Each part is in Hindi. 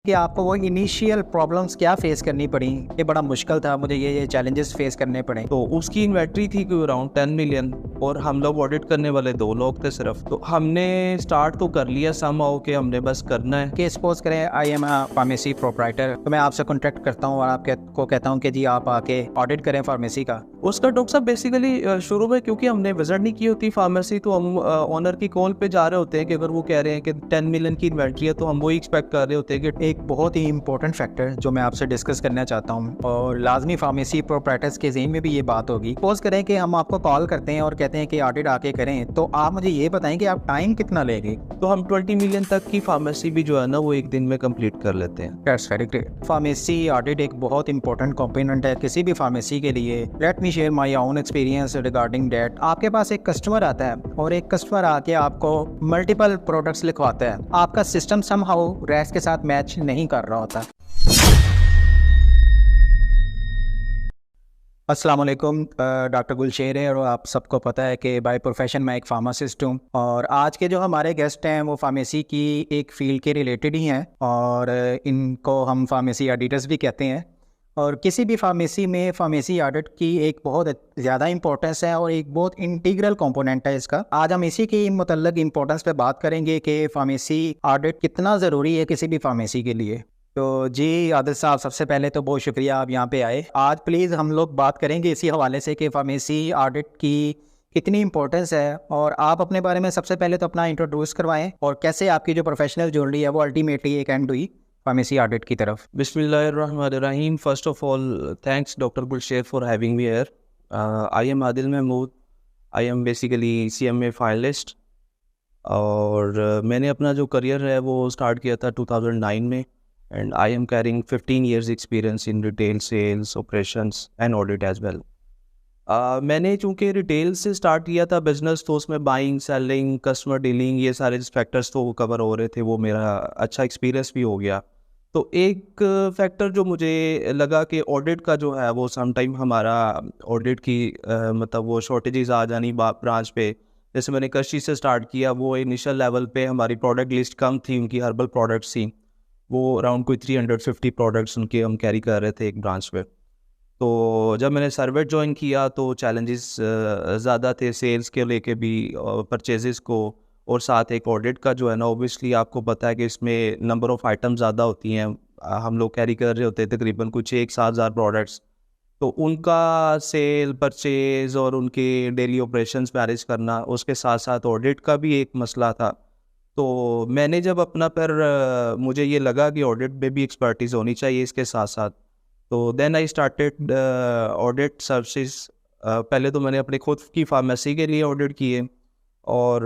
कि आपको वो इनिशियल प्रॉब्लम्स क्या फेस करनी पड़ी? ये बड़ा मुश्किल था, मुझे ये चैलेंजेस फेस करने पड़े। तो उसकी इन्वेंट्री थी कोई अराउंड 10 मिलियन और हम लोग ऑडिट करने वाले 2 लोग थे सिर्फ। तो हमने स्टार्ट तो कर लिया समहाउ कि हमने बस करना है। कि सपोज करें आई एम फार्मेसी प्रोप्राइटर, तो मैं आपसे कॉन्टैक्ट करता हूँ और आपको कहता हूँ कि जी आप आके ऑडिट करें फार्मेसी का। उसका डॉक्टर साहब बेसिकली शुरू में क्योंकि हमने विजिट नहीं की होती फार्मेसी, तो हम ऑनर की कॉल पे जा रहे होते हैं कि अगर वो कह रहे हैं कि 10 मिलियन की इन्वेंट्री है तो हम वही एक्सपेक्ट कर रहे होते हैं कि एक बहुत ही इंपॉर्टेंट फैक्टर जो मैं आपसे डिस्कस करना चाहता हूँ और लाजमी फार्मेसी प्रोप्राइटर्स के ज़हन में भी ये बात होगी। सपोज करें कि हम आपको कॉल करते हैं और कहते हैं कि ऑडिट आके करें, तो आप मुझे ये बताएं कि आप टाइम कितना लेंगे। तो हम 20 मिलियन तक की फार्मेसी भी जो है ना वो एक दिन में कंप्लीट कर लेते हैं। That's very great. Pharmacy audit एक बहुत इंपॉर्टेंट कंपोनेंट है किसी भी फार्मेसी के लिए। Let me share my own experience regarding that. आपके पास एक कस्टमर आता है और एक कस्टमर आके आपको मल्टीपल प्रोडक्ट्स लिखवाता है, आपका सिस्टम समहाउ रेस्ट के साथ मैच नहीं कर रहा होता। अस्सलाम वालेकुम, डॉक्टर गुलशेर है और आप सबको पता है कि बाय प्रोफेशन मैं एक फार्मासिस्ट हूँ और आज के जो हमारे गेस्ट हैं वो फार्मेसी की एक फील्ड के रिलेटेड ही हैं और इनको हम फार्मेसी ऑडिटर्स भी कहते हैं। और किसी भी फार्मेसी में फार्मेसी ऑडिट की एक बहुत ज़्यादा इंपॉर्टेंस है और एक बहुत इंटीग्रल कंपोनेंट है इसका। आज हम इसी की मुतल्लिक इंपॉर्टेंस पे बात करेंगे कि फार्मेसी ऑडिट कितना ज़रूरी है किसी भी फार्मेसी के लिए। तो जी आदिल साहब, सबसे पहले तो बहुत शुक्रिया आप यहाँ पे आए। आज प्लीज़ हम लोग बात करेंगे इसी हवाले से कि फार्मेसी ऑडिट की कितनी इंपॉर्टेंस है, और आप अपने बारे में सबसे पहले तो अपना इंट्रोड्यूस करवाएं और कैसे आपकी जो प्रोफेशनल जर्नी है वो अल्टीमेटली एक एंड हुई फार्मेसी ऑडिट की तरफ। बिस्मिल्लाहिर्रहमानिर्रहीम। First of all thanks doctor Gulsher for having me here. I am Adil Mahmood. I am basically CMA finalist और मैंने अपना जो करियर है वो स्टार्ट किया था 2009 में and I am carrying 15 years experience in retail sales operations and audit as well. मैंने चूँकि रिटेल से स्टार्ट किया था बिजनेस, तो उसमें बाइंग सेलिंग कस्टमर डीलिंग ये सारे फैक्टर्स तो कवर हो रहे थे, वो मेरा अच्छा एक्सपीरियंस भी हो गया। तो एक फैक्टर जो मुझे लगा कि ऑडिट का जो है वो समटाइम हमारा ऑडिट की मतलब वो शॉर्टेजेस आ जानी ब्रांच पे। जैसे मैंने कशी से स्टार्ट किया, वो इनिशियल लेवल पे हमारी प्रोडक्ट लिस्ट कम थी, उनकी हर्बल प्रोडक्ट्स थी, वो अराउंड कोई 350 प्रोडक्ट्स उनके हम कैरी कर रहे थे एक ब्रांच पे। तो जब मैंने सर्वे ज्वाइन किया तो चैलेंजेस ज़्यादा थे सेल्स के लेके भी, परचेजेस को, और साथ एक ऑडिट का जो है ना ऑब्वियसली आपको पता है कि इसमें नंबर ऑफ़ आइटम ज़्यादा होती हैं। हम लोग कैरी कर रहे होते हैं तकरीबन कुछ 1-7 हज़ार प्रोडक्ट्स, तो उनका सेल परचेज और उनके डेली ऑपरेशंस मैनेज करना, उसके साथ साथ ऑडिट का भी एक मसला था। तो मैंने जब अपना मुझे ये लगा कि ऑडिट में भी एक्सपर्टीज़ होनी चाहिए इसके साथ साथ, तो then I started audit services. पहले तो मैंने अपने खुद की फार्मेसी के लिए ऑडिट किए और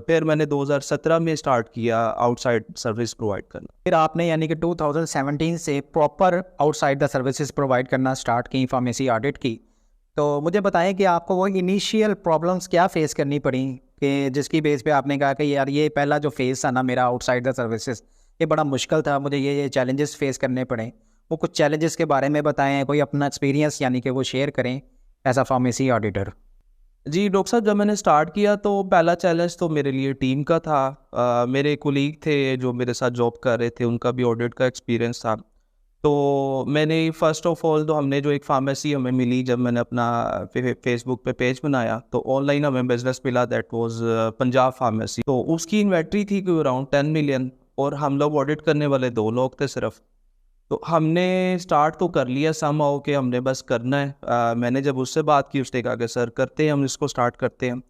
फिर मैंने 2017 में स्टार्ट किया आउटसाइड सर्विस प्रोवाइड करना। फिर आपने यानी कि 2017 से proper outside the services provide करना स्टार्ट की फार्मेसी ऑडिट की। तो मुझे बताएं कि आपको वो इनिशियल प्रॉब्लम्स क्या फेस करनी पड़ी कि जिसकी बेस पे आपने कहा कि यार ये पहला जो फेस था ना मेरा आउटसाइड द सर्विसेज, ये बड़ा मुश्किल था, मुझे ये चैलेंजेस फेस करने पड़े। वो कुछ चैलेंजेस के बारे में बताएं, कोई अपना एक्सपीरियंस यानी कि वो शेयर करें एज अ फार्मेसी ऑडिटर। जी डॉक्टर साहब, जब मैंने स्टार्ट किया तो पहला चैलेंज तो मेरे लिए टीम का था। मेरे कोलीग थे जो मेरे साथ जॉब कर रहे थे, उनका भी ऑडिट का एक्सपीरियंस था। तो मैंने फर्स्ट ऑफ ऑल तो हमने जो एक फार्मेसी हमें मिली, जब मैंने अपना फेसबुक पे पेज बनाया तो ऑनलाइन हमें बिजनेस मिला, दैट वाज पंजाब फार्मेसी। तो उसकी इन्वेंट्री थी कोई अराउंड 10 मिलियन और हम लोग ऑडिट करने वाले 2 लोग थे सिर्फ। तो हमने स्टार्ट तो कर लिया समहाउ कि हमने बस करना है। मैंने जब उससे बात की, उसने कहा कि सर करते हैं, हम इसको स्टार्ट करते हैं।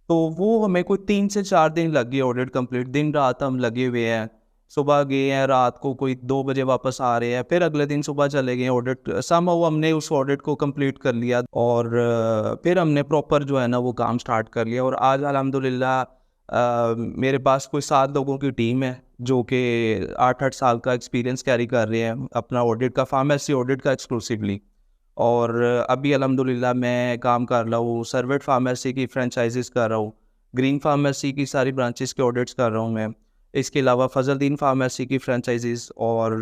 तो वो हमें कोई 3 से 4 दिन लग गए ऑडिट कंप्लीट, दिन रात हम लगे हुए हैं। सुबह गए हैं, रात को कोई 2 बजे वापस आ रहे हैं, फिर अगले दिन सुबह चले गए ऑडिट। समहाउ हमने उस ऑडिट को कंप्लीट कर लिया और फिर हमने प्रॉपर जो है ना वो काम स्टार्ट कर लिया। और आज अल्हम्दुलिल्लाह मेरे पास कोई 7 लोगों की टीम है जो कि 8-8 साल का एक्सपीरियंस कैरी कर रहे हैं अपना ऑडिट का, फार्मेसी ऑडिट का एक्सक्लूसिवली। और अभी अल्हम्दुलिल्लाह मैं काम कर रहा हूँ, सर्वेट फार्मेसी की फ्रेंचाइजीज कर रहा हूँ, ग्रीन फार्मेसी की सारी ब्रांचेस के ऑडिट्स कर रहा हूँ मैं। इसके अलावा फजलदीन फार्मेसी की फ्रेंचाइजीज और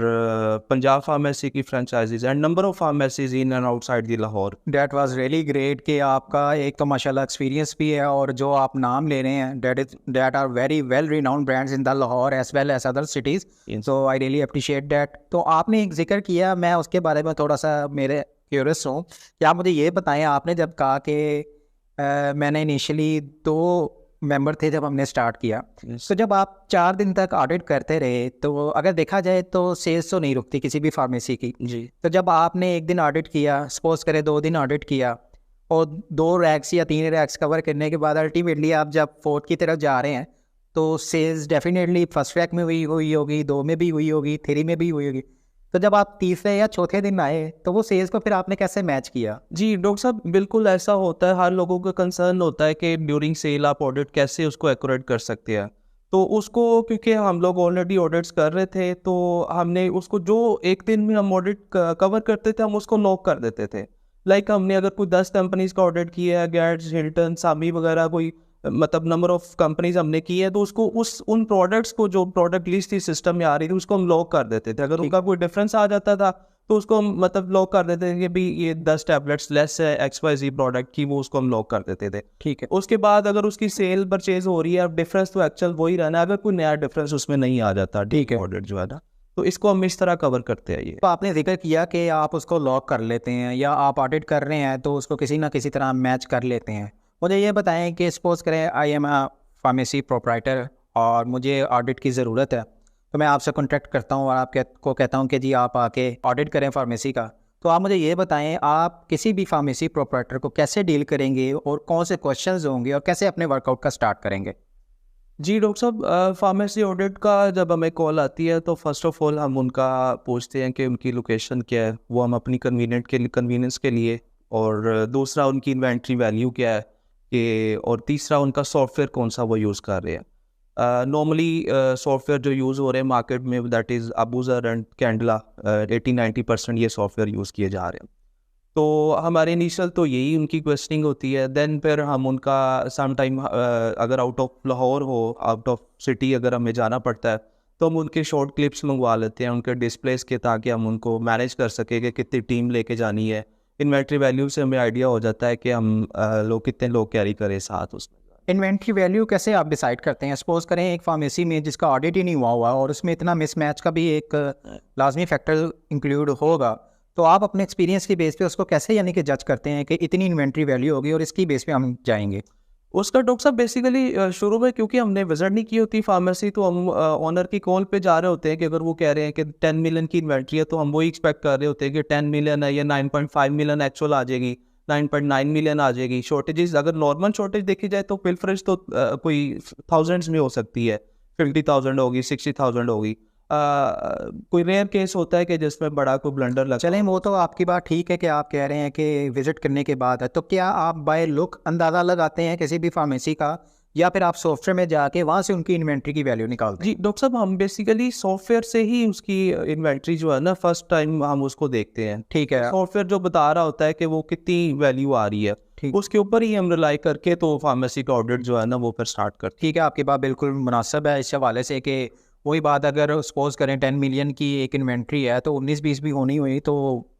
पंजाब फार्मेसी की franchises and number of pharmacies in and outside the Lahore. That was really great कि आपका एक तो माशाल्लाह एक्सपीरियंस भी है और जो आप नाम ले रहे हैं that are very well renowned brands in the Lahore as well as other cities, so I really appreciate that. तो आपने एक जिक्र किया, मैं उसके बारे में थोड़ा सा मेरे क्यूरियस हूँ कि आप मुझे ये बताएं, आपने जब कहा कि मैंने इनिशियली 2 मेंबर थे जब हमने स्टार्ट किया, तो जब आप 4 दिन तक ऑडिट करते रहे तो अगर देखा जाए तो सेल्स तो नहीं रुकती किसी भी फार्मेसी की जी। तो जब आपने एक दिन ऑडिट किया, सपोज करें 2 दिन ऑडिट किया और 2 रैक्स या 3 रैक्स कवर करने के बाद अल्टीमेटली आप जब 4th की तरफ जा रहे हैं तो सेल्स डेफिनेटली फर्स्ट रैक में हुई होगी, 2 में भी हुई होगी, 3 में भी हुई होगी। तो जब आप तीसरे या चौथे दिन आए तो वो सेल्स को फिर आपने कैसे मैच किया? जी डॉक्टर साहब, बिल्कुल ऐसा होता है, हर लोगों का कंसर्न होता है कि ड्यूरिंग सेल आप ऑडिट कैसे उसको एक्यूरेट कर सकते हैं। तो उसको क्योंकि हम लोग ऑलरेडी ऑडिट्स कर रहे थे तो हमने उसको जो एक दिन में हम ऑडिट कवर करते थे हम उसको लॉक कर देते थे। लाइक हमने अगर कोई 10 कंपनीज का ऑडिट किया है, गेट्स, हिल्टन, सामी वगैरह, कोई मतलब नंबर ऑफ कंपनीज हमने की है, तो उसको उन प्रोडक्ट्स को जो प्रोडक्ट लिस्ट थी सिस्टम में आ रही थी उसको हम लॉक कर देते थे। अगर उनका कोई डिफरेंस आ जाता था तो उसको हम मतलब लॉक कर देते थे कि भी ये 10 टैबलेट्स लेस है XYZ प्रोडक्ट की, वो उसको हम लॉक कर देते थे। ठीक है। उसके बाद अगर उसकी सेल परचेज हो रही है, अब डिफरेंस तो एक्चुअल वही रहना है, अगर कोई नया डिफरेंस उसमें नहीं आ जाता, ठीक है, ऑडिट जो है ना, तो इसको हम इस तरह कवर करते हैं। ये तो आपने जिक्र किया कि आप उसको लॉक कर लेते हैं या आप ऑडिट कर रहे हैं तो उसको किसी ना किसी तरह मैच कर लेते हैं। मुझे ये बताएं कि सपोज करें I am a pharmacy proprietor और मुझे ऑडिट की ज़रूरत है, तो मैं आपसे कॉन्टैक्ट करता हूँ और आपको कहता हूँ कि जी आप आके ऑडिट करें फार्मेसी का। तो आप मुझे ये बताएं, आप किसी भी फार्मेसी प्रोप्राइटर को कैसे डील करेंगे और कौन से क्वेश्चंस होंगे और कैसे अपने वर्कआउट का स्टार्ट करेंगे? जी डॉक्टर साहब, फार्मेसी ऑडिट का जब हमें कॉल आती है तो फर्स्ट ऑफ ऑल हम उनका पूछते हैं कि उनकी लोकेशन क्या है, वो हम अपनी कन्वीनियंस के लिए, और दूसरा उनकी इन्वेंट्री वैल्यू क्या है कि, और तीसरा उनका सॉफ्टवेयर कौन सा वो यूज़ कर रहे हैं। नॉर्मली सॉफ्टवेयर जो यूज़ हो रहे हैं मार्केट में that is Abuzar and candela, 80-90% ये सॉफ्टवेयर यूज़ किए जा रहे हैं। तो हमारे इनिशियल तो यही उनकी क्वेश्चनिंग होती है। देन फिर हम उनका सम टाइम अगर आउट ऑफ लाहौर हो, आउट ऑफ सिटी अगर हमें जाना पड़ता है तो हम उनके शॉर्ट क्लिप्स मंगवा लेते हैं उनके डिस्प्लेस के, ताकि हम उनको मैनेज कर सकें कि कितनी टीम लेके जानी है। इन्वेंट्री वैल्यू से हमें आइडिया हो जाता है कि हम कितने लोग कैरी करें साथ उसमें। इन्वेंट्री वैल्यू कैसे आप डिसाइड करते हैं? सपोज करें एक फार्मेसी में जिसका ऑडिट ही नहीं हुआ और उसमें इतना मिसमैच का भी एक लाजमी फैक्टर इंक्लूड होगा, तो आप अपने एक्सपीरियंस की बेस पे उसको कैसे यानी कि जज करते हैं कि इतनी इन्वेंट्री वैल्यू होगी और इसकी बेस पे हम जाएंगे? उसका डॉक्टर साहब बेसिकली शुरू में क्योंकि हमने विजिट नहीं की होती फार्मेसी, तो हम ऑनर की कॉल पे जा रहे होते हैं कि अगर वो कह रहे हैं कि 10 मिलियन की इन्वेंट्री है तो हम वही एक्सपेक्ट कर रहे होते हैं कि 10 मिलियन है या 9.5 मिलियन एक्चुअल आ जाएगी, 9.9 मिलियन आ जाएगी। शॉर्टेजेस अगर नॉर्मल शॉर्टेज देखी जाए तो पिलफरेज तो कोई थाउजेंड्स में हो सकती है, 50,000 होगी, 60,000 होगी। कोई रेयर केस होता है कि जिसमें बड़ा कोई ब्लंडर लगा। चलें, वो तो आपकी बात ठीक है कि आप कह रहे हैं कि विजिट करने के बाद है, तो क्या आप बाय लुक अंदाज़ा लगाते हैं किसी भी फार्मेसी का या फिर आप सॉफ्टवेयर में जाके वहाँ से उनकी इन्वेंट्री की वैल्यू निकालते हैं? जी डॉक्टर साहब, हम बेसिकली सॉफ्टवेयर से ही उसकी इन्वेंट्री जो है ना फर्स्ट टाइम हम उसको देखते हैं। ठीक है। सॉफ्टवेयर जो बता रहा होता है कि वो कितनी वैल्यू आ रही है, ठीक, उसके ऊपर ही हम रिलाई करके तो फार्मेसी का ऑडिट जो है ना वो फिर स्टार्ट करते ठीक है, आपकी बात बिल्कुल मुनासिब है इस हवाले से कि वही बात, अगर सपोज करें 10 मिलियन की एक इन्वेंट्री है तो 19-20 भी होनी हुई तो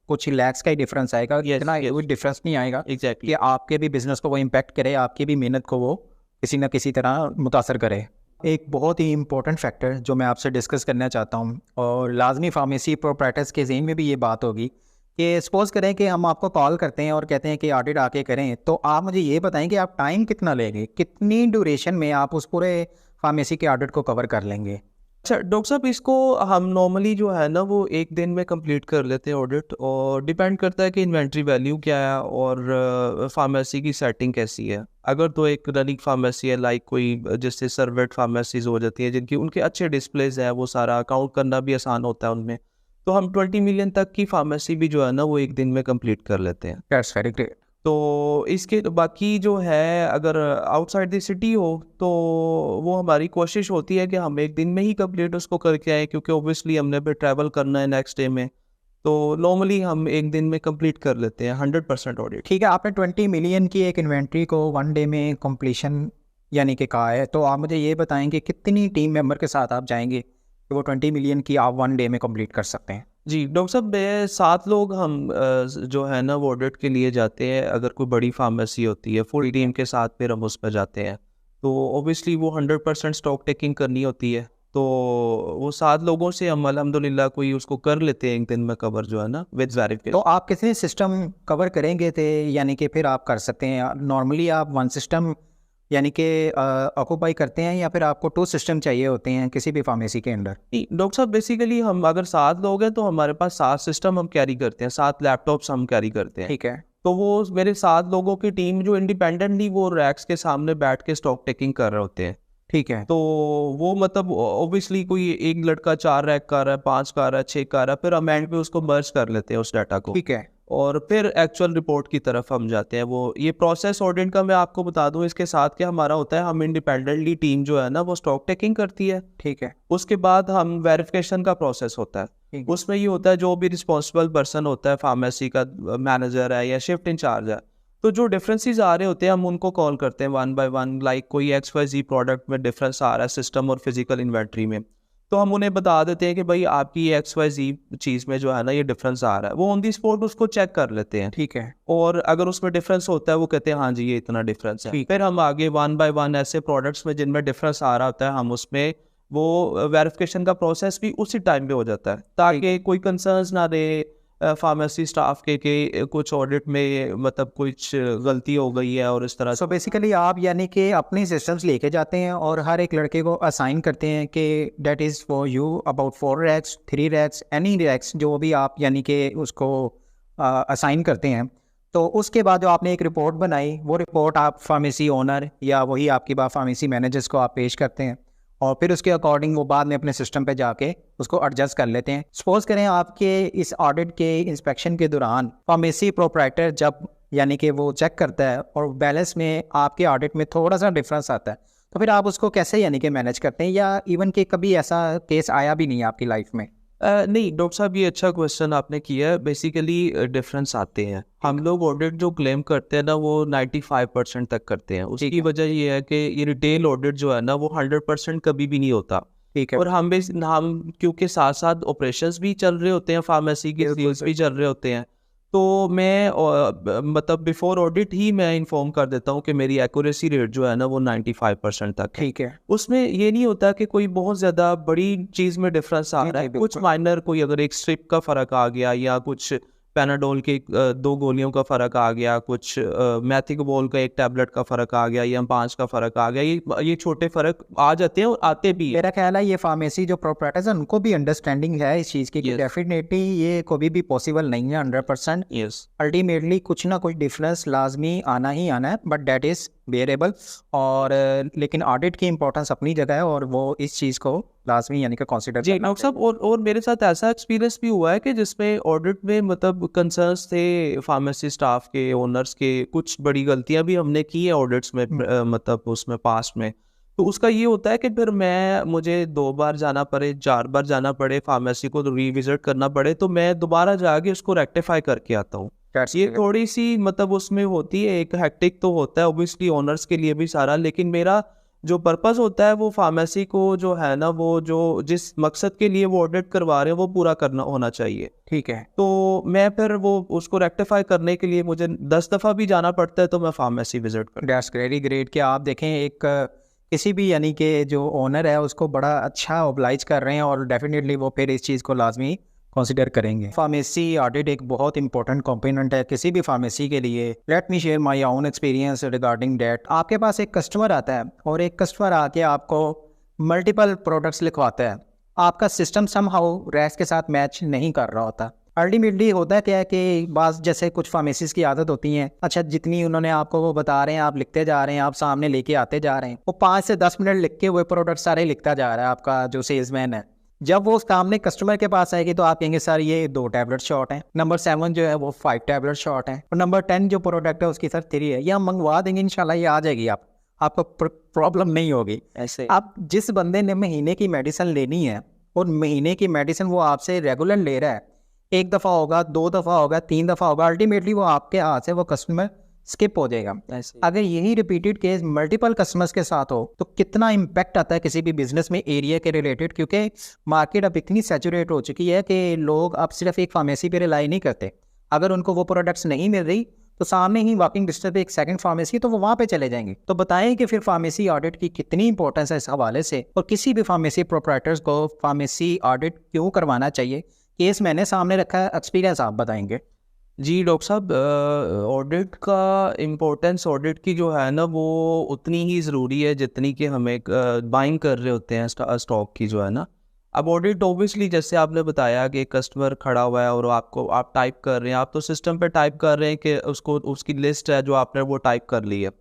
कुछ लैक्स का ही डिफरेंस आएगा। इतना कोई डिफरेंस नहीं आएगा हैं। एग्जैक्टली। कि आपके भी बिजनेस को वो इम्पेक्ट करे, आपकी भी मेहनत को वो किसी न किसी तरह मुतासर करे। एक बहुत ही इंपॉर्टेंट फैक्टर जो मैं आपसे डिस्कस करना चाहता हूँ और लाजमी फार्मेसी प्रोप्राइटर्स के ज़हन में भी ये बात होगी कि सपोज़ करें कि हम आपको कॉल करते हैं और कहते हैं कि ऑडिट आके करें, तो आप मुझे ये बताएं कि आप टाइम कितना लेंगे, कितनी ड्यूरेशन में आप उस पूरे फार्मेसी के ऑडिट को कवर कर लेंगे? अच्छा डॉक्टर साहब, इसको हम नॉर्मली जो है ना वो एक दिन में कंप्लीट कर लेते हैं ऑडिट, और डिपेंड करता है कि इन्वेंट्री वैल्यू क्या है और फार्मेसी की सेटिंग कैसी है। अगर तो एक रनिंग फार्मेसी है, लाइक कोई जैसे सर्वेट फार्मेसीज हो जाती है जिनकी उनके अच्छे डिस्प्लेज है, वो सारा अकाउंट करना भी आसान होता है उनमें, तो हम 20 मिलियन तक की फार्मेसी भी जो है ना वो एक दिन में कंप्लीट कर लेते हैं। That's very great. तो इसके बाकी जो है अगर आउटसाइड द सिटी हो तो वो हमारी कोशिश होती है कि हम एक दिन में ही कंप्लीट उसको करके आए, क्योंकि ओब्वियसली हमने फिर ट्रैवल करना है नेक्स्ट डे में, तो नॉर्मली हम एक दिन में कंप्लीट कर लेते हैं 100% ऑडिट। ठीक है, आपने 20 मिलियन की एक इन्वेंट्री को वन डे में कंप्लीशन यानी कि कहा है, तो आप मुझे ये बताएं कि कितनी टीम मेंबर के साथ आप जाएंगे कि वो 20 मिलियन की आप 1 डे में कंप्लीट कर सकते हैं? जी डॉक्टर साहब, 7 लोग हम जो है ना वो ऑडिट के लिए जाते हैं। अगर कोई बड़ी फार्मेसी होती है फुल टीम के साथ फिर हम उस पर जाते हैं, तो ऑब्वियसली वो 100% स्टॉक टेकिंग करनी होती है। तो वो 7 लोगों से हम अल्हम्दुलिल्लाह कोई उसको कर लेते हैं एक दिन में कवर जो है ना विद तो वेरिफिकेशन। आप कितने सिस्टम कवर करेंगे थे, यानी कि फिर आप कर सकते हैं? नॉर्मली आप 1 सिस्टम यानी कि ऑक्यूपाई करते हैं, या फिर आपको 2 सिस्टम चाहिए होते हैं किसी भी फार्मेसी के अंदर? डॉक्टर साहब बेसिकली हम अगर 7 लोग हैं तो हमारे पास 7 सिस्टम हम कैरी करते हैं, 7 लैपटॉप्स हम कैरी करते हैं। ठीक है। तो वो मेरे 7 लोगों की टीम जो इंडिपेंडेंटली वो रैक्स के सामने बैठ के स्टॉक टेकिंग कर रहे होते हैं। ठीक है। तो वो मतलब ऑब्वियसली कोई एक लड़का 4 रैक कर रहा है, 5 कर रहा है, 6 कर रहा है, फिर हम एंड पे उसको मर्ज कर लेते हैं उस डाटा को, ठीक है। और फिर एक्चुअल रिपोर्ट की तरफ हम जाते हैं। वो ये प्रोसेस ऑडिट का मैं आपको बता दूं, इसके साथ क्या हमारा होता है, हम इंडिपेंडेंटली टीम जो है ना वो स्टॉक टेकिंग करती है। ठीक है। उसके बाद हम वेरिफिकेशन का प्रोसेस होता है। ठीक। उसमें ये होता है जो भी रिस्पॉन्सिबल पर्सन होता है फार्मेसी का, मैनेजर है या शिफ्ट इंचार्ज है, तो जो डिफरेंसेस आ रहे होते हैं हम उनको कॉल करते हैं 1 बाय 1। लाइक कोई XYZ प्रोडक्ट में डिफरेंस आ रहा है सिस्टम और फिजिकल इन्वेंट्री में, तो हम उन्हें बता देते हैं कि भाई आपकी XYZ चीज़ में जो है ना ये डिफरेंस आ रहा है। वो ऑन दी स्पॉट उसको चेक कर लेते हैं, ठीक है। और अगर उसमें डिफरेंस होता है वो कहते हैं हाँ जी ये इतना डिफरेंस है। ठीक। फिर हम आगे 1 बाय 1 ऐसे प्रोडक्ट्स में जिनमें डिफरेंस आ रहा होता है हम उसमें वो वेरिफिकेशन का प्रोसेस भी उसी टाइम पे हो जाता है, ताकि कोई कंसर्न्स ना रहे फार्मेसी स्टाफ के कुछ ऑडिट में मतलब कुछ गलती हो गई है और इस तरह सो बेसिकली आप यानी कि अपने सिस्टम्स लेके जाते हैं और हर एक लड़के को असाइन करते हैं कि date is for you about 4 racks, 3 racks, any racks जो भी आप यानी कि उसको असाइन करते हैं। तो उसके बाद जो आपने एक रिपोर्ट बनाई, वो रिपोर्ट आप फार्मेसी ओनर या वही आपकी बात फार्मेसी मैनेजर्स को आप पेश करते हैं, और फिर उसके अकॉर्डिंग वो बाद में अपने सिस्टम पे जाके उसको एडजस्ट कर लेते हैं। सपोज करें आपके इस ऑडिट के इंस्पेक्शन के दौरान फार्मेसी प्रोप्राइटर जब यानी कि वो चेक करता है और बैलेंस में आपके ऑडिट में थोड़ा सा डिफरेंस आता है, तो फिर आप उसको कैसे यानी कि मैनेज करते हैं, या इवन कि कभी ऐसा केस आया भी नहीं है आपकी लाइफ में? नहीं डॉक्टर साहब, ये अच्छा क्वेश्चन आपने किया है। बेसिकली डिफरेंस आते हैं। हम लोग ऑडिट जो क्लेम करते हैं ना वो 95% तक करते हैं। उसकी वजह ये है कि ये रिटेल ऑडिट जो है ना वो 100% कभी भी नहीं होता। ठीक है। और हम क्योंकि साथ साथ ऑपरेशंस भी चल रहे होते हैं, फार्मेसी के सेल्स भी चल रहे होते हैं, तो मैं मतलब बिफोर ऑडिट ही मैं इन्फॉर्म कर देता हूँ कि मेरी एक्यूरेसी रेट जो है ना वो 95% तक है। ठीक है। उसमें ये नहीं होता कि कोई बहुत ज़्यादा बड़ी चीज़ में डिफरेंस आ रहा है। कुछ माइनर, कोई अगर एक स्ट्रिप का फ़र्क आ गया या कुछ पैनाडोल के 2 गोलियों का फ़र्क आ गया, कुछ मैथिकबोल का 1 टैबलेट का फ़र्क आ गया या 5 का फ़र्क आ गया, ये छोटे फ़र्क आ जाते हैं और आते भी हैं। मेरा ख्याल है ये फार्मेसी जो प्रोप्राइटर्स हैं उनको भी अंडरस्टैंडिंग है इस चीज़ की कि डेफिनेटली ये कभी भी पॉसिबल नहीं है 100%। यस, अल्टीमेटली कुछ ना कुछ डिफरेंस लाजमी आना ही आना है, बट डैट इज़ वेरिएबल। और लेकिन ऑडिट की इंपॉर्टेंस अपनी जगह है और वो इस चीज़ को लाजमी यानी कि कंसिडर जी डॉक्टर साहब। और मेरे साथ ऐसा एक्सपीरियंस भी हुआ है कि जिसमें ऑडिट में मतलब कंसर्न्स थे फार्मेसी स्टाफ के, ओनर्स के, कुछ बड़ी गलतियां भी हमने की है ऑडिट्स में, मतलब उसमें पास्ट में। तो उसका ये होता है कि फिर मुझे 2 बार जाना पड़े, 4 बार जाना पड़े, फार्मेसी को रिविजिट करना पड़े, तो मैं दोबारा जाके उसको रेक्टिफाई करके आता हूँ। ये थोड़ी सी मतलब उसमें होती है, एक हेक्टिक तो होता है ऑब्वियसली ओनर्स के लिए भी सारा, लेकिन मेरा जो पर्पस होता है वो फार्मेसी को जो है ना वो जो जिस मकसद के लिए वो ऑडिट करवा रहे हैं वो पूरा करना होना चाहिए। ठीक है। तो मैं फिर वो उसको रेक्टिफाई करने के लिए मुझे 10 दफ़ा भी जाना पड़ता है, तो मैं फार्मेसी विजिट करता हूँ। दैट्स वेरी ग्रेट कि आप देखें एक किसी भी यानी कि जो ओनर है उसको बड़ा अच्छा ओब्लाइज कर रहे हैं, और डेफिनेटली वो फिर इस चीज़ को लाजमी कंसिडर करेंगे। फार्मेसी ऑडिट एक बहुत इंपॉर्टेंट कंपोनेंट है किसी भी फार्मेसी के लिए। Let me share my own experience regarding that. आपके पास एक कस्टमर आता है और एक कस्टमर आके आपको मल्टीपल प्रोडक्ट्स लिखवाता है, आपका सिस्टम समहाउ रैक्स के साथ मैच नहीं कर रहा होता। अल्टीमेटली होता क्या है कि बास जैसे कुछ फार्मेसीज की आदत होती है, अच्छा जितनी उन्होंने आपको वो बता रहे हैं आप लिखते जा रहे हैं, आप सामने लेके आते जा रहे हैं, वो 5 से 10 मिनट लिख के वो प्रोडक्ट सारे लिखता जा रहा है आपका जो सेल्समैन है। जब वो सामने कस्टमर के पास आएगी तो आप कहेंगे सर ये 2 टैबलेट शॉर्ट है, नंबर 7 जो है वो 5 टैबलेट शॉर्ट है, और नंबर 10 जो प्रोडक्ट है उसकी सर 3 है। ये हम मंगवा देंगे इंशाल्लाह, ये आ जाएगी, आपको प्रॉब्लम नहीं होगी। ऐसे आप जिस बंदे ने महीने की मेडिसिन लेनी है और महीने की मेडिसिन वो आपसे रेगुलर ले रहा है, 1 दफ़ा होगा, 2 दफ़ा होगा, 3 दफ़ा होगा, अल्टीमेटली वो आपके हाथ से वो कस्टमर स्किप हो जाएगा। ऐसे अगर यही रिपीटेड केस मल्टीपल कस्टमर्स के साथ हो तो कितना इम्पैक्ट आता है किसी भी बिजनेस में एरिया के रिलेटेड, क्योंकि मार्केट अब इतनी सैचुरेट हो चुकी है कि लोग अब सिर्फ एक फार्मेसी पे रिलाई नहीं करते। अगर उनको वो प्रोडक्ट्स नहीं मिल रही तो सामने ही वॉकिंग डिस्टेंस पे एक सेकंड फार्मेसी, तो वो वहाँ पे चले जाएंगे। तो बताएं कि फिर फार्मेसी ऑडिट की कितनी इंपॉर्टेंस है इस हवाले से, और किसी भी फार्मेसी प्रोप्राइटर्स को फार्मेसी ऑडिट क्यों करवाना चाहिए। केस मैंने सामने रखा है, एक्सपीरियंस आप बताएंगे। जी डॉक्टर साहब, ऑडिट का इम्पोर्टेंस, ऑडिट की जो है ना वो उतनी ही ज़रूरी है जितनी कि हमें बाइंग कर रहे होते हैं स्टॉक की जो है ना। अब ऑडिट ऑब्वियसली जैसे आपने बताया कि कस्टमर खड़ा हुआ है और आप टाइप कर रहे हैं, आप तो सिस्टम पे टाइप कर रहे हैं कि उसको उसकी लिस्ट है जो आपने वो टाइप कर ली है।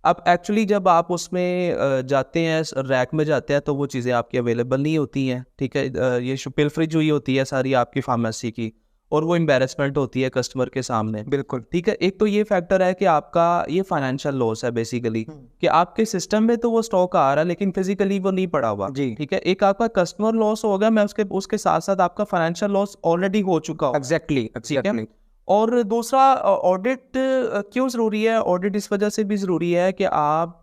अब एक्चुअली जब आप उसमें जाते हैं, रैक में जाते हैं, तो वो चीज़ें आपकी अवेलेबल नहीं होती हैं, ठीक है। ये पिलफरेज हुई होती है सारी आपकी फार्मेसी की, और वो एम्बेरसमेंट होती है कस्टमर के सामने। बिल्कुल ठीक है, एक तो ये फैक्टर है कि आपका ये फाइनेंशियल लॉस है बेसिकली, कि आपके सिस्टम में तो वो स्टॉक आ रहा है लेकिन फिजिकली वो नहीं पड़ा हुआ। जी। ठीक है, एक आपका कस्टमर लॉस हो गया, मैं उसके साथ साथ आपका फाइनेंशियल लॉस ऑलरेडी हो चुका हो। एग्जैक्टली ठीक है, एग्जैक्टली। और दूसरा ऑडिट क्यों ज़रूरी है? ऑडिट इस वजह से भी ज़रूरी है कि आप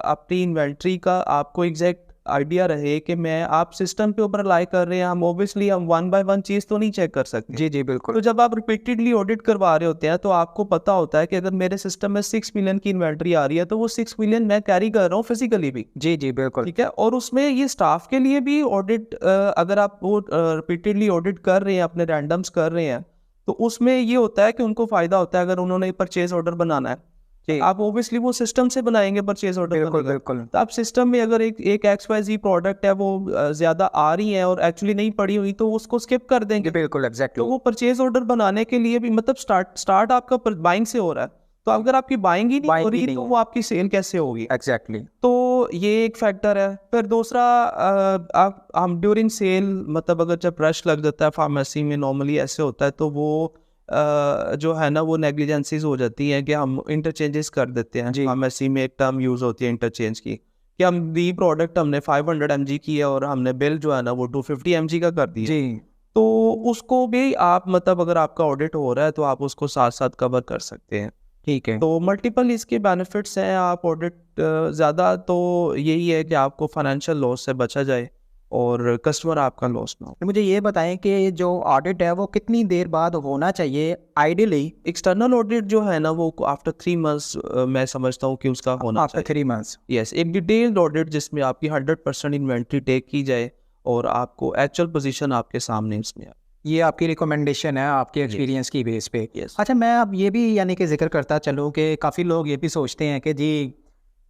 अपनी इन्वेंट्री का आपको एग्जैक्ट आइडिया रहे कि मैं आप सिस्टम पे ऊपर अप्लाई कर रहे हैं, हम ऑब्वियसली हम वन बाय वन चीज़ तो नहीं चेक कर सकते। जी जी बिल्कुल। तो जब आप रिपीटेडली ऑडिट करवा रहे होते हैं तो आपको पता होता है कि अगर मेरे सिस्टम में 6 मिलियन की इन्वेंट्री आ रही है तो वो 6 मिलियन मैं कैरी कर रहा हूँ फिजिकली भी। जी जी बिल्कुल। ठीक है, और उसमें ये स्टाफ के लिए भी ऑडिट, अगर आप वो रिपीटेडली ऑडिट कर रहे हैं, अपने रैंडम्स कर रहे हैं, तो उसमें ये होता है कि उनको फायदा होता है। अगर उन्होंने परचेज ऑर्डर बनाना है, जी आप ऑब्वियसली वो सिस्टम से बनाएंगे परचेज ऑर्डर। बिल्कुल बिल्कुल। तो आप सिस्टम में अगर एक XYZ प्रोडक्ट है वो ज्यादा आ रही है और एक्चुअली नहीं पड़ी हुई, तो उसको स्किप कर देंगे। बिल्कुल तो एग्जैक्टली। वो परचेज ऑर्डर बनाने के लिए भी मतलब स्टार्ट आपका बाइंग से हो रहा है, तो अगर आपकी बाइंग ही नहीं हो रही तो वो आपकी सेल कैसे होगी? एग्जैक्टली। तो ये एक फैक्टर है। फिर दूसरा, आप हम ड्यूरिंग सेल, मतलब अगर जब रश लग जाता है फार्मेसी में, नॉर्मली ऐसे होता है, तो वो जो है ना वो नेग्लिजेंसीज हो जाती हैं कि हम इंटरचेंजेस कर देते हैं। फार्मेसी में एक टर्म यूज़ होती है इंटरचेंज की, कि हम दी प्रोडक्ट हमने 500 mg की है और हमने बिल जो है ना वो 250 mg का कर दिया। जी, तो उसको भी आप मतलब अगर आपका ऑडिट हो रहा है तो आप उसको साथ साथ कवर कर सकते हैं। ठीक है। तो मल्टीपल इसके बेनिफिट्स हैं। आप ऑडिट ज़्यादा तो यही है कि आपको फाइनेंशियल लॉस से बचा जाए और कस्टमर आपका लॉस ना हो। तो मुझे ये बताएं कि जो ऑडिट है वो कितनी देर बाद होना चाहिए आइडियली? एक्सटर्नल ऑडिट जो है ना वो आफ्टर 3 मंथ्स मैं समझता हूँ कि उसका होना आफ्टर 3 मंथ्स। यस, एक डिटेल्ड ऑडिट जिसमें आपकी 100% इन्वेंट्री टेक की जाए और आपको एक्चुअल पोजीशन आपके सामने इसमें आए। ये आपकी रिकमेंडेशन है आपके एक्सपीरियंस की बेस पे? Yes. अच्छा, मैं अब ये भी यानी कि जिक्र करता चलूँ कि काफ़ी लोग ये भी सोचते हैं कि ji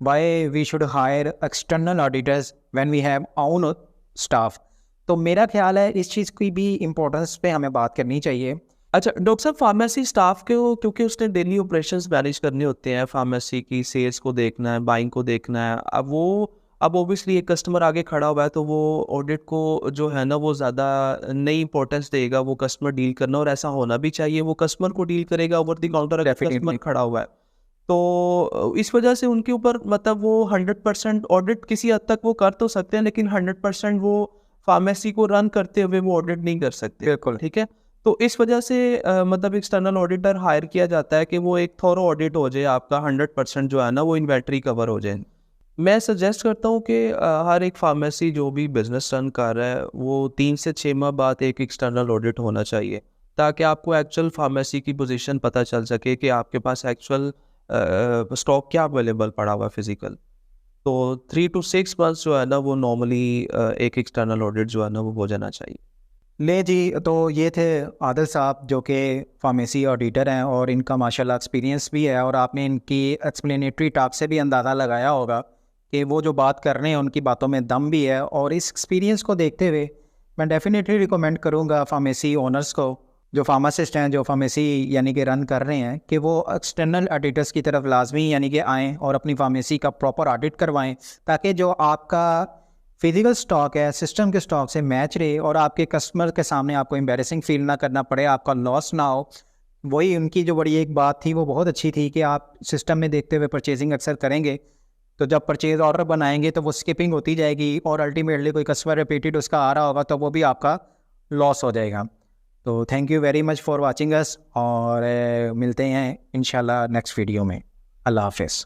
why we should hire external auditors when we have own staff. तो मेरा ख्याल है इस चीज़ की भी इम्पोर्टेंस पे हमें बात करनी चाहिए। अच्छा डॉक्टर साहब, फार्मेसी स्टाफ के क्योंकि उसने डेली ऑपरेशंस मैनेज करने होते हैं, फार्मेसी की सेल्स को देखना है, बाइंग को देखना है। अब ओबियसली एक कस्टमर आगे खड़ा हुआ है तो वो ऑडिट को जो है ना वो ज़्यादा नई इंपॉर्टेंस देगा, वो कस्टमर डील करना, और ऐसा होना भी चाहिए। वो कस्टमर को डील करेगा ओवर द काउंटर, कस्टमर खड़ा हुआ है, तो इस वजह से उनके ऊपर मतलब वो 100% ऑडिट किसी हद तक वो कर तो सकते हैं, लेकिन 100% वो फार्मेसी को रन करते हुए वो ऑडिट नहीं कर सकते। बिल्कुल। ठीक है, तो इस वजह से मतलब एक्सटर्नल ऑडिटर हायर किया जाता है कि वो एक थॉरो ऑडिट हो जाए, आपका 100% जो है ना वो इन्वेंट्री कवर हो जाए। मैं सजेस्ट करता हूँ कि हर एक फार्मेसी जो भी बिजनेस रन कर रहा है वो 3 से 6 माह बाद एक एक्सटर्नल ऑडिट होना चाहिए, ताकि आपको एक्चुअल फार्मेसी की पोजीशन पता चल सके कि आपके पास एक्चुअल स्टॉक क्या अवेलेबल पड़ा हुआ फिजिकल। तो 3 to 6 मंथ्स जो है ना वो नॉर्मली एक एक्सटर्नल ऑडिट जो है ना वो हो जाना चाहिए। ले जी, तो ये थे आदिल साहब जो कि फार्मेसी ऑडिटर हैं और इनका माशाल्लाह एक्सपीरियंस भी है, और आपने इनकी एक्सप्लेनेटरी टॉक से भी अंदाज़ा लगाया होगा कि वो जो बात कर रहे हैं उनकी बातों में दम भी है। और इस एक्सपीरियंस को देखते हुए मैं डेफिनेटली रिकमेंड करूँगा फार्मेसी ओनर्स को, जो फार्मासिस्ट हैं, जो फार्मेसी यानी कि रन कर रहे हैं, कि वो एक्सटर्नल ऑडिटर्स की तरफ लाजमी यानी कि आएँ और अपनी फार्मेसी का प्रॉपर ऑडिट करवाएँ, ताकि जो आपका फिजिकल स्टॉक है सिस्टम के स्टॉक से मैच रहे और आपके कस्टमर के सामने आपको एम्बेरसिंग फील ना करना पड़े, आपका लॉस ना हो। वही उनकी जो बड़ी एक बात थी वो बहुत अच्छी थी कि आप सिस्टम में देखते हुए परचेजिंग अक्सर करेंगे, तो जब परचेज ऑर्डर बनाएंगे तो वो स्किपिंग होती जाएगी और अल्टीमेटली कोई कस्टमर रिपीटेड उसका आ रहा होगा तो वो भी आपका लॉस हो जाएगा। तो thank you very much for watching us, और मिलते हैं इंशाल्लाह नेक्स्ट वीडियो में। अल्लाह हाफिज़।